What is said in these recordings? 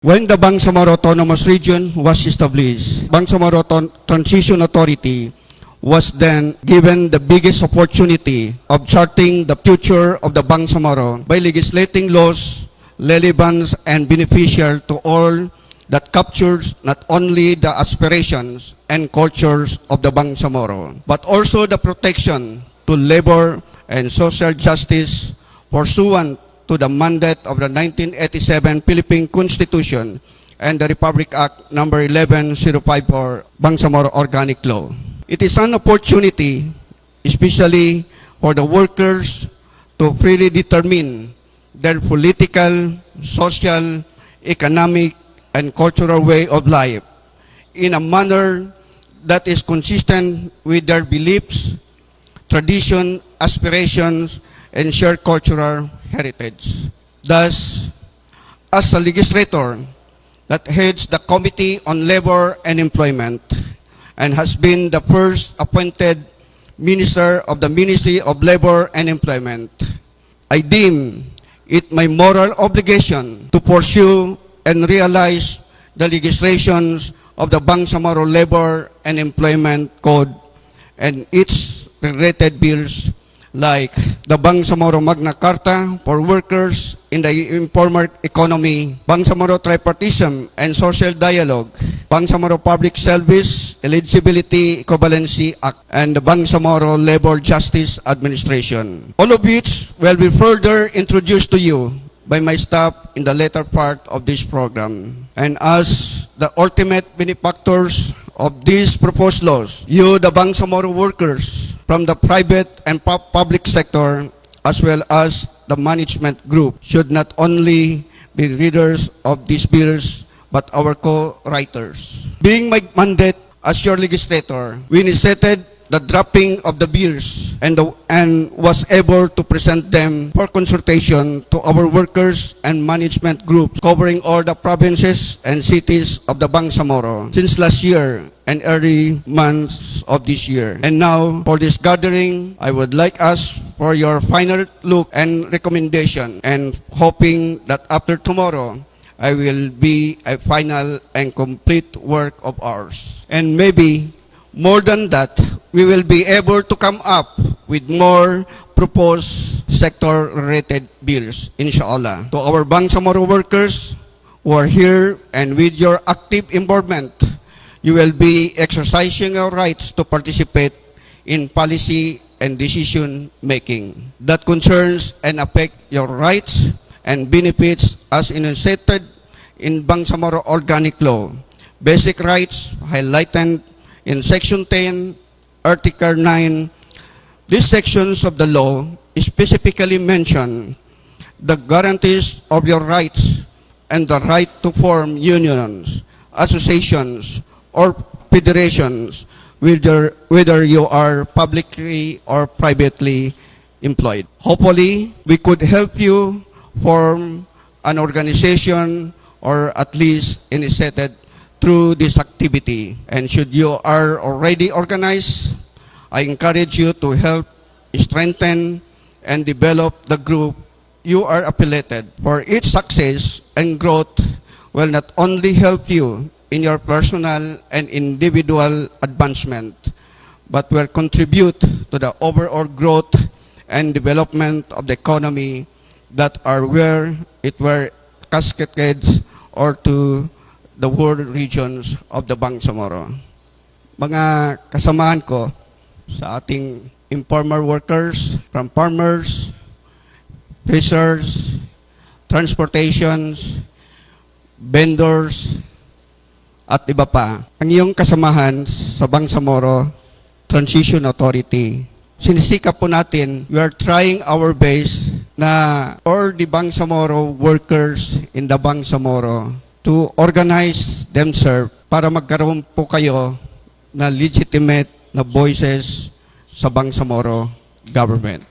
When the Bangsamoro Autonomous Region was established, Bangsamoro Transition Authority was then given the biggest opportunity of charting the future of the Bangsamoro by legislating laws relevant and beneficial to all that captures not only the aspirations and cultures of the Bangsamoro, but also the protection to labor and social justice pursuant to the mandate of the 1987 Philippine Constitution and the Republic Act No. 11054, Bangsamoro Organic Law. It is an opportunity, especially for the workers, to freely determine their political, social, economic, and cultural way of life in a manner that is consistent with their beliefs, tradition, aspirations, and shared cultural heritage. Thus, as a legislator that heads the Committee on Labor and Employment and has been the first appointed Minister of the Ministry of Labor and Employment, I deem it my moral obligation to pursue and realize the legislations of the Bangsamoro Labor and Employment Code and its related bills like the Bangsamoro Magna Carta for workers in the informal economy, Bangsamoro Tripartism and Social Dialogue, Bangsamoro Public Service Eligibility Equivalency Act, and the Bangsamoro Labor Justice Administration, all of which will be further introduced to you by my staff in the later part of this program. And as the ultimate benefactors of these proposed laws, you, the Bangsamoro workers, from the private and public sector, as well as the management group, should not only be readers of these bills, but our co-writers. Being my mandate as your legislator, we initiated the drafting of the bills and was able to present them for consultation to our workers and management groups covering all the provinces and cities of the Bangsamoro since last year and early months of this year. And now, for this gathering, I would like us for your final look and recommendation, and hoping that after tomorrow, I will be a final and complete work of ours. And maybe more than that, we will be able to come up with more proposed sector-related bills, inshallah. To our Bangsamoro workers who are here, and with your active involvement, you will be exercising your rights to participate in policy and decision-making that concerns and affect your rights and benefits as enunciated in Bangsamoro Organic Law. Basic rights highlighted in Section 10, Article 9. These sections of the law specifically mention the guarantees of your rights and the right to form unions, associations, or federations, whether you are publicly or privately employed. Hopefully, we could help you form an organization or at least initiated through this activity. And should you are already organized, I encourage you to help strengthen and develop the group you are affiliated, for its success and growth will not only help you in your personal and individual advancement, but will contribute to the overall growth and development of the economy that are where it were cascaded or to the world regions of the Bangsamoro. Mga kasamahan ko sa ating informal workers, from farmers, fishers, transportations, vendors, at iba pa, ang iyong kasamahan sa Bangsamoro Transition Authority. Sinisikap po natin, we are trying our best na all the Bangsamoro workers in the Bangsamoro to organize themselves para magkaroon po kayo na legitimate na voices sa Bangsamoro government.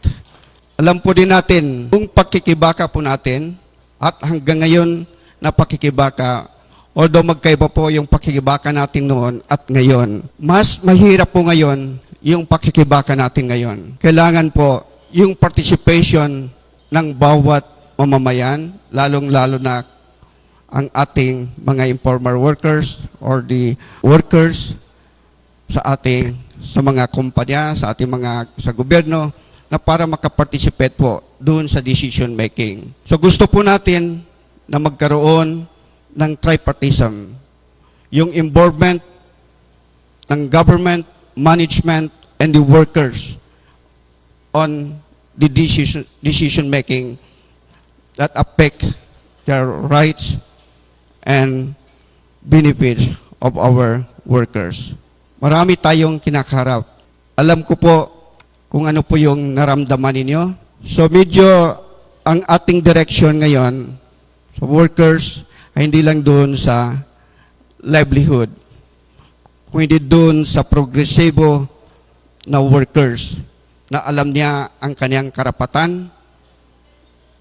Alam po din natin, kung pakikibaka po natin, at hanggang ngayon na pakikibaka, although magkaiba po yung pakikibaka natin noon at ngayon, mas mahirap po ngayon yung pakikibaka natin ngayon. Kailangan po yung participation ng bawat mamamayan, lalong-lalo na ang ating mga informal workers or the workers sa mga kumpanya, sa ating sa gobyerno, na para makaparticipate po doon sa decision making. So gusto po natin na magkaroon ng tripartism, yung involvement ng government, management, and the workers on the decision making that affect their rights and benefits of our workers. Marami tayong kinakaharap. Alam ko po kung ano po yung naramdaman ninyo. So medyo ang ating direction ngayon sa workers ay hindi lang doon sa livelihood, kundi doon sa progresibo na workers na alam niya ang kanyang karapatan,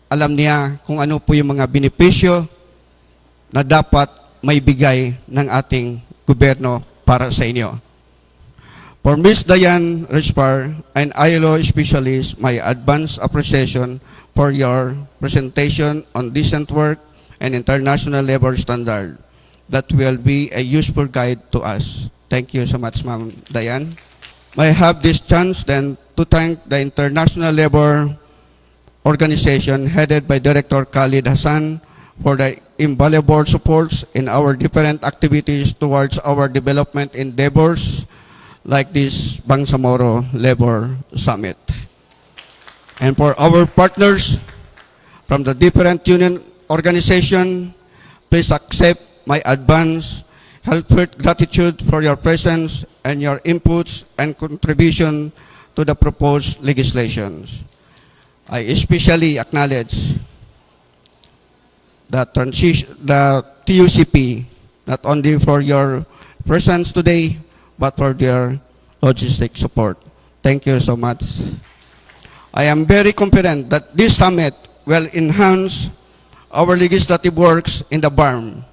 alam niya kung ano po yung mga benepisyo na dapat may bigay ng ating gobyerno para sa inyo. For Ms. Diane Respar, an ILO specialist, my advance appreciation for your presentation on decent work and international labor standard that will be a useful guide to us. Thank you so much, Ma'am Diane. May I have this chance then to thank the International Labor Organization headed by Director Khalid Hassan for the invaluable supports in our different activities towards our development endeavors like this Bangsamoro Labor Summit. And for our partners from the different union organization, please accept my advance heartfelt gratitude for your presence and your inputs and contribution to the proposed legislations. I especially acknowledge the TUCP, not only for your presence today, but for their logistic support. Thank you so much. I am very confident that this summit will enhance our legislative works in the BARM,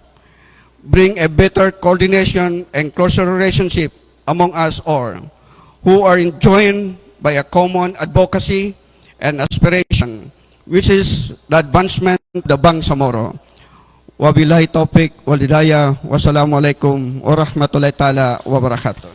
bring a better coordination and closer relationship among us all, who are joined by a common advocacy and aspiration, which is the advancement of the Bangsamoro. Wabillahi taufiq wal hidayah. Wassalamualaikum warahmatullahi taala wabarakatuh.